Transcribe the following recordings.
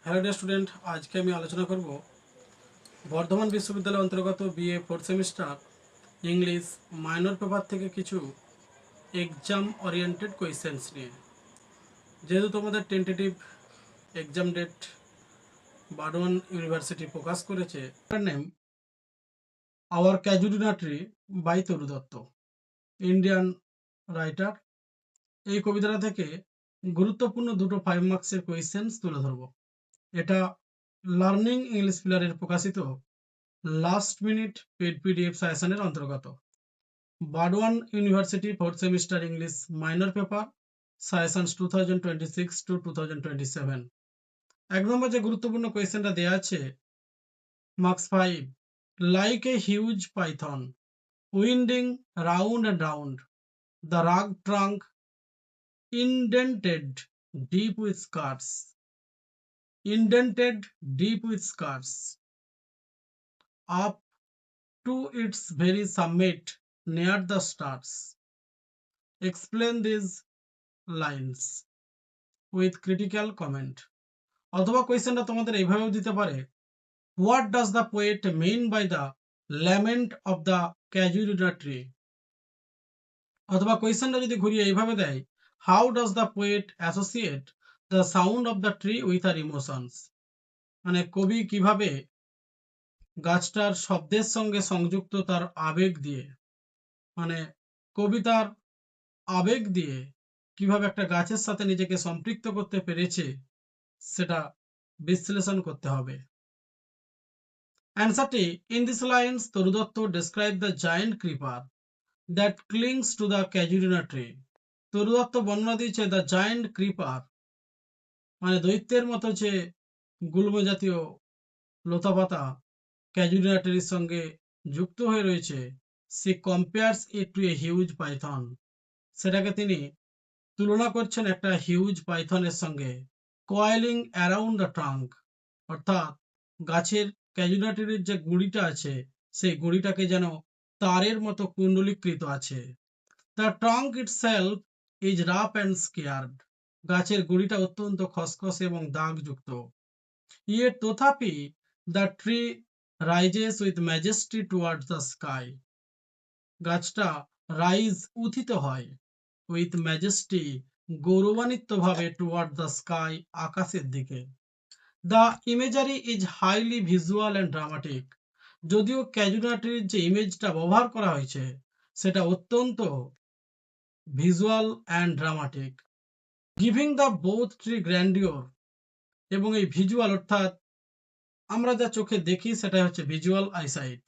Hello dear student, আজকে আমি আলোচনা করব বর্ধমান বিশ্ববিদ্যালয়ের অন্তর্গত BA fourth semester English minor paper থেকে কিছু এক্সাম ওরিয়েন্টেড কোয়েশ্চেন্স নিয়ে। যেহেতু তোমাদের tentative exam date Burdwan university প্রকাশ করেছে, তার name our casuarina tree by Toru Dutt, Indian writer. এই কবিতাটা থেকে গুরুত্বপূর্ণ দুটো 5 মার্কসের কোয়েশ্চেন্স তুলে ধরব। এটা লার্নিং ইংলিশ পিলারের প্রকাশিত লাস্ট মিনিট পেড পিডিএফ সাজেশনের অন্তর্গত। Burdwan university fourth semester English minor paper suggestions 2026 to 2027। এক নম্বর যে গুরুত্বপূর্ণ কোয়েশ্চেনটা দেওয়া আছে, marks 5, like a huge Python winding round and round the রাগ trunk indented deep with scars, indented deep with scars, up to its very summit near the stars. Explain these lines with critical comment. অথবা কোয়েশ্চেনটা তোমাদের এইভাবেও দিতে পারে, what does the poet mean by the lament of the casuarina tree. অথবা কোয়েশ্চেনটা যদি ঘুরিয়ে এইভাবে দেয়, how does the poet associate the sound of the tree with her emotions. মানে কবি কিভাবে গাছটার শব্দের সঙ্গে সংযুক্ত তার আবেগ দিয়ে, মানে কবিতার আবেগ দিয়ে কিভাবে একটা গাছের সাথে নিজেকে সম্পৃক্ত করতে পেরেছে সেটা বিশ্লেষণ করতে হবে। অ্যান্সারটি, in this lines Toru Dutt describe the giant creeper that clings to the casuarina tree. Toru Dutt বর্ণনা দিয়েছে দ্য জায়ান্ট ক্রিপার, মানে দৈত্যের মতো যে গুল্ম জাতীয় লতাপাতা ক্যাজুয়ালিটি ট্রির সঙ্গে যুক্ত হয়ে রয়েছে। She compares it to a huge python, সেটাকে তিনি তুলনা করছেন একটা হিউজ পাইথনের সঙ্গে। কয়েলিং অ্যারাউন্ড দ্য ট্রাঙ্ক, অর্থাৎ গাছের ক্যাজুয়ালিটির যে গুঁড়িটা আছে সেই গুঁড়িটাকে যেন তারের মতো কুণ্ডলীকৃত আছে। The trunk itself is rough and scared, গাছের গুঁড়িটা অত্যন্ত খসখসে এবং দাগযুক্ত। ইয়ে তথাপি the tree rises with majesty towards the sky, গাছটা উথিত হয় উইথ ম্যাজেস্টি, গৌরবান্বিত ভাবে, টুয়ার্ড দ্য স্কাই, আকাশের দিকে। The imagery is highly visual and dramatic, যদিও ক্যাজুয়ালিটির যে ইমেজটা ব্যবহার করা হয়েছে সেটা অত্যন্ত visual and dramatic, giving the both tree grandeur. এবং এই ভিজুয়াল অর্থাৎ আমরা যা চোখে দেখি সেটা হচ্ছে ভিজুয়াল আইসাইট,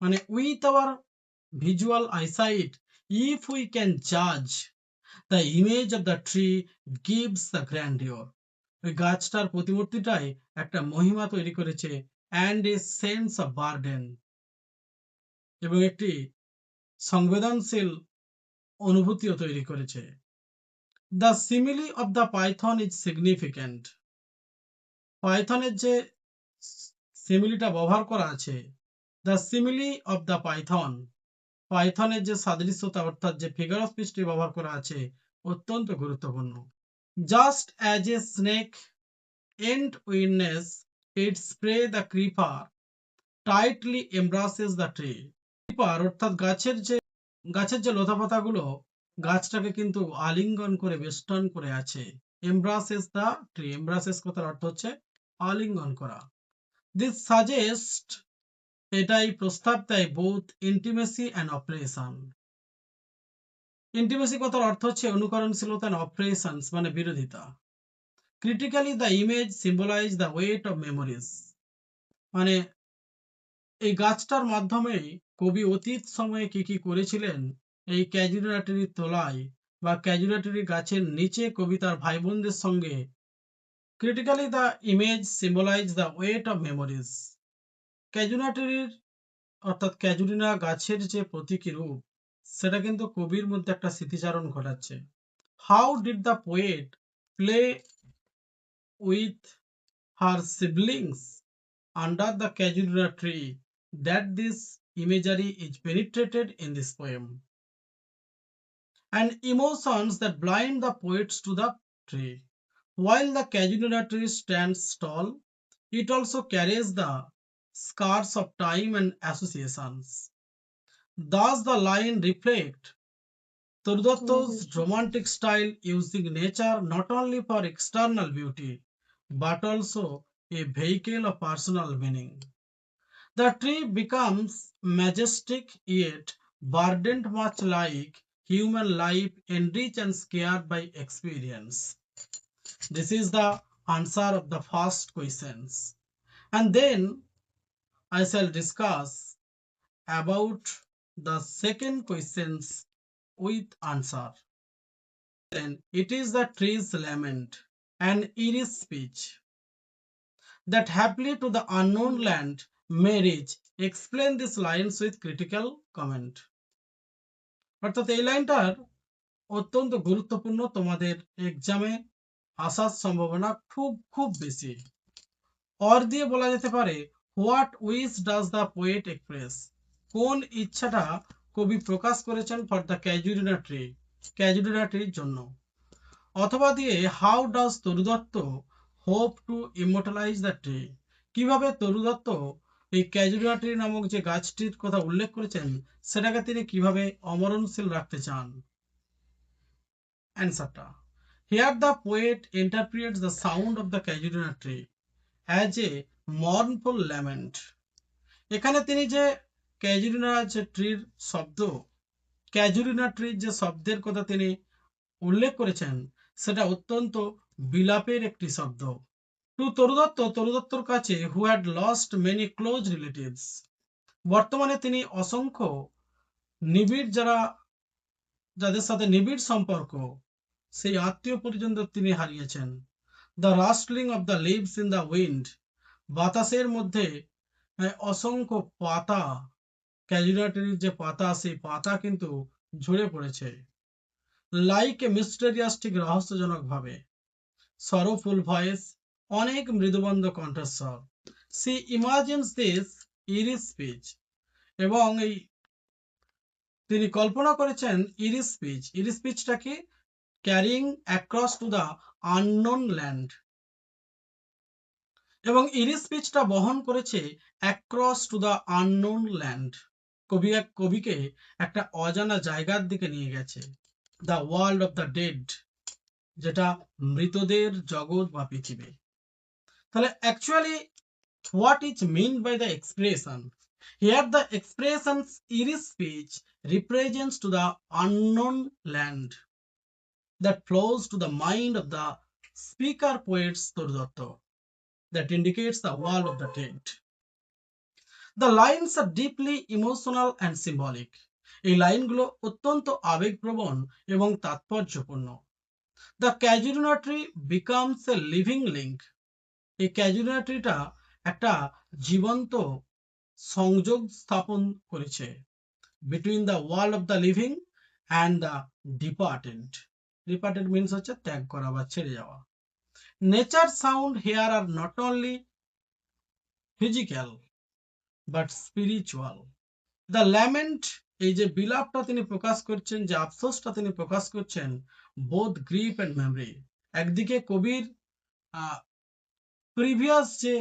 মানে with our visual eyesight if we can জাজ the image of the tree gives the grandeur. ওই গাছটার প্রতিমূর্তিটাই একটা মহিমা তৈরি করেছে, and a sense of burden, এবং একটি সংবেদনশীল অনুভূতিও তৈরি করেছে। The simile of the python is significant, পাইথনের যে সিমিলিটা ব্যবহার করা আছে, the simile of the python, পাইথনের যে সাদৃশ্যতা অর্থাৎ যে ফিগার অফ স্পিচটি ব্যবহার করা আছে অত্যন্ত গুরুত্বপূর্ণ। Just as a snake and witness its prey, the creeper tightly embraces the tree. Creeper অর্থাৎ গাছের যে লতাপাতাগুলো গাছটাকে কিন্তু আলিঙ্গন করে বেষ্টন করে আছে। এমব্রাসেস দ্য ট্রি, এমব্রাসেস কথার অর্থ হচ্ছে আলিঙ্গন করা। দিস সাজেস্ট, এটাই প্রস্তাব দেয়, both intimacy and operation. Intimacy কথার অর্থ হচ্ছে অনুকরণশীলতা, অ্যান্ড অপারেশনস মানে বিরোধিতা। Critically the image symbolise the weight of memories, মানে এই গাছটার মাধ্যমেই কবি অতীত সময়ে কি কি করেছিলেন এই ক্যাজুয়ালিটির তলায় বা ক্যাজুয়ালিটি গাছের নিচে কবিতার ভাই বোনদের সঙ্গে। Critically the image symbolise the weight of memories, ক্যাজুয়ালিটির অর্থাৎ ক্যাজুলিনা গাছের যে প্রতীকী রূপ সেটা কিন্তু কবির মধ্যে একটা স্মৃতিচারণ ঘটাচ্ছে। How did the poet play with her siblings under the casuarina tree that this imagery is penetrated in this poem, and emotions that blind the poets to the tree. While the casuarina tree stands tall, it also carries the scars of time and associations. Thus the line reflects Turdotto's romantic style, using nature not only for external beauty but also a vehicle of personal meaning. The tree becomes majestic yet burdened, much like human life, enriched and scared by experience. This is the answer of the first questions. And then I shall discuss about the second questions with answer. Then it is the tree's lament, an eerie speech that happily to the unknown land marriage. Explain these lines with critical comment. অর্থাৎ এই লাইনটার অত্যন্ত গুরুত্বপূর্ণ, তোমাদের এক্সামে আসার সম্ভাবনা খুব খুব বেশি। অর দিয়ে বলা যেতে পারে what wish does the poet express, কোন ইচ্ছাটা কবি প্রকাশ করেছেন for the casuarina tree, casuarina ট্রির জন্য। অথবা দিয়ে how does Toru Dutt hope to immortalise the tree, কিভাবে তরুদত্ত এই ক্যাজুরিনা ট্রি নামক যে গাছটির কথা উল্লেখ করেছেন সেটাকে তিনি কিভাবে অমরণশীল রাখতে চান। অ্যান্সারটা, here the poet interprets the sound of the casuarina tree as a mournful lament. এখানে তিনি যে ক্যাজুরিনা যে ট্রির শব্দ, ক্যাজুরিনা ট্রির যে শব্দের কথা তিনি উল্লেখ করেছেন সেটা অত্যন্ত বিলাপের একটি শব্দ। টু তরুদত্ত, তরুদত্তর কাছে who had lost many close relatives, বর্তমানে তিনি অসংখ্য নিবিড় যাদের সাথে নিবিড় সম্পর্ক সেই আত্মীয় পরিজনদের তিনি হারিয়েছেন। The রাস্টলিং of the lives in the wind, বাতাসের মধ্যে অসংখ্য পাতা, ক্যাজুরিনা ট্রির যে পাতা সেই পাতা কিন্তু ঝরে পড়েছে। লাইক এ মিস্টেরিয়াস, ঠিক রহস্যজনক ভাবে। সরোফুল ভয়েস, অনেক মৃদুবন্ধ কণ্ঠস্বর। সি ইমাজিনস দিস ইরি স্পিচ, এবং এই তিনি কল্পনা করেছেন ইরি স্পিচ। ইরি স্পিচটা কি? Carrying across to the unknown land, এবং ইরি স্পিচটা বহন করেছে across to the unknown land, কবিকে একটা অজানা জায়গার দিকে নিয়ে গেছে। The world of the dead, যেটা মৃতদের জগৎ বা পৃথিবী। তাহলে actually what is meant by the expression? Here the expression's eerie speech represents to the unknown land that flows to the mind of the speaker poets Turdotto, that indicates the world of the dead. The lines are deeply emotional and symbolic. এই লাইনগুলো অত্যন্ত আবেগপ্রবণ এবং তাৎপর্যপূর্ণ। The casuarina tree becomes a living link. এই casuarina ট্রিটা একটা জীবন্ত সংযোগ স্থাপন করেছে between the world of the living and the departed. Departed means হচ্ছে ত্যাগ করা বা ছেড়ে যাওয়া। Nature sound here are not only physical but spiritual. The lament, এই যে বিলাপটা তিনি প্রকাশ করছেন, যে আফসোসটা তিনি প্রকাশ করছেন, বোথ গ্রিফ অ্যান্ড মেমরি। একদিকে কবির প্রিভিয়াস যে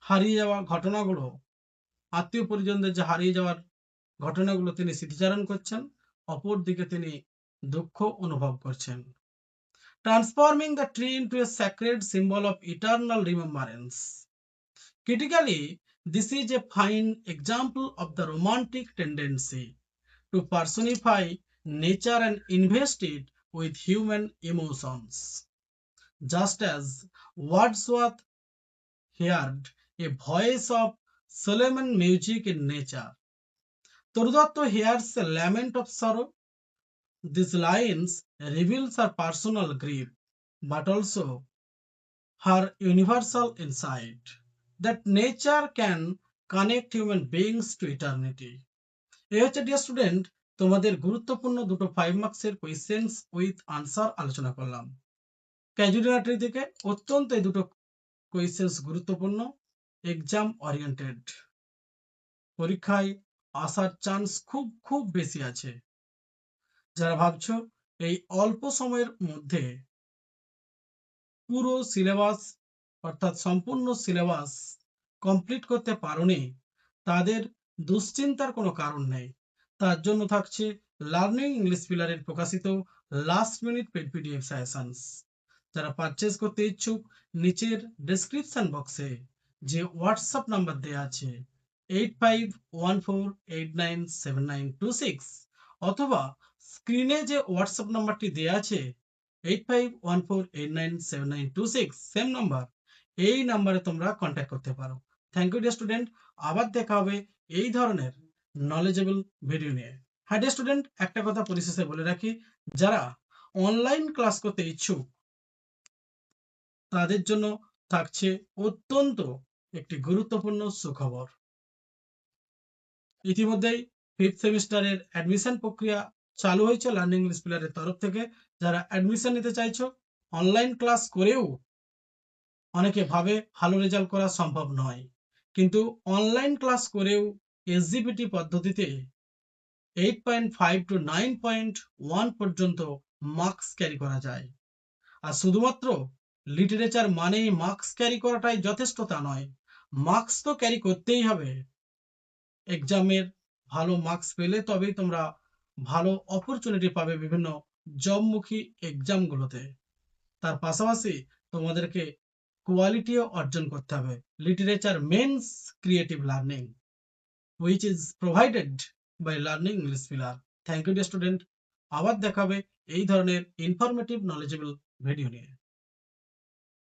হারিয়ে যাওয়া ঘটনাগুলো, আত্মীয় পরিজনদের যে হারিয়ে যাওয়ার ঘটনাগুলো তিনি স্মৃতিচারণ করছেন, অপরদিকে তিনি দুঃখ অনুভব করছেন। Transforming the tree into a sacred symbol of eternal remembrance. Critically, this is a fine example of the romantic tendency to personify nature and invest it with human emotions. Just as Wordsworth heard a voice of Solomon music in nature, Turdotto hears a lament of sorrow. These lines reveals her personal grief, but also her universal insight that nature can connect human beings to eternity. এই হচ্ছে dear student তোমাদের গুরুত্বপূর্ণ দুটো 5 মার্কসের questions with answer আলোচনা করলাম। Casuarina tree থেকে অত্যন্ত এই দুটো কোয়েশ্চেন্স গুরুত্বপূর্ণ, এক্সাম ওরিয়েন্টেড, পরীক্ষায় আসার চান্স খুব খুব বেশি আছে। যারা ভাবছো এই অল্প সময়ের মধ্যে পুরো সিলেবাস অর্থাৎ সম্পূর্ণ সিলেবাস কমপ্লিট করতে পারোনি, তাদের দুশ্চিন্তার কোনো কারণ নেই। তার জন্য থাকছে লার্নিং ইংলিশ পিলারের প্রকাশিত last minute paid PDF suggestions. যারা পারচেজ করতে ইচ্ছুক, নিচের ডেসক্রিপশন বক্সে যে হোয়াটসঅ্যাপ নাম্বার দেওয়া আছে 8514897926 অথবা স্ক্রিনে যে হোয়াটসঅ্যাপ নাম্বারটি দেওয়া আছে 8514897926 সেম নাম্বার, এই নাম্বারে তোমরা কন্ট্যাক্ট করতে পারো। Thank you dear student. আবার দেখা হবে এই ধরনের নলেজেবল ভিডিও নিয়ে। হ্যাঁ ডিয়ার স্টুডেন্ট, একটা কথা পরিশেষে বলে রাখি, যারা অনলাইন ক্লাস করতে ইচ্ছুক তাদের জন্য থাকছে অত্যন্ত একটি গুরুত্বপূর্ণ সুখবর। ইতিমধ্যেই 5th সেমিস্টারের অ্যাডমিশন প্রক্রিয়া চালু হয়েছে লার্নিং ইংলিশ পিলারের তরফ থেকে। যারা অ্যাডমিশন নিতে চাইছো, অনলাইন ক্লাস করেও অনেকে ভাবে ভালো রেজাল্ট করা সম্ভব নয়, কিন্তু অনলাইন ক্লাস করেও এসজিপিটি পদ্ধতিতে 8.5 to 9.1 পর্যন্ত মার্কস ক্যারি করা যায়। আর শুধুমাত্র লিটারেচার মানেই মার্কস ক্যারি করাটাই যথেষ্ট তা নয়, মার্কস তো ক্যারি করতেই হবে। এক্সামের ভালো মার্কস পেলে তবেই তোমরা ভালো অপরচুনিটি পাবে বিভিন্ন জবমুখী এক্সামগুলোতে। তার পাশাপাশি তোমাদেরকে কোয়ালিটিও অর্জন করতে হবে। Literature means creative learning which is provided by learning English pillar. Thank you dear student. আবার দেখাবে এই ধরনের ইনফরমেটিভ নলেজেবল ভিডিও নিয়ে।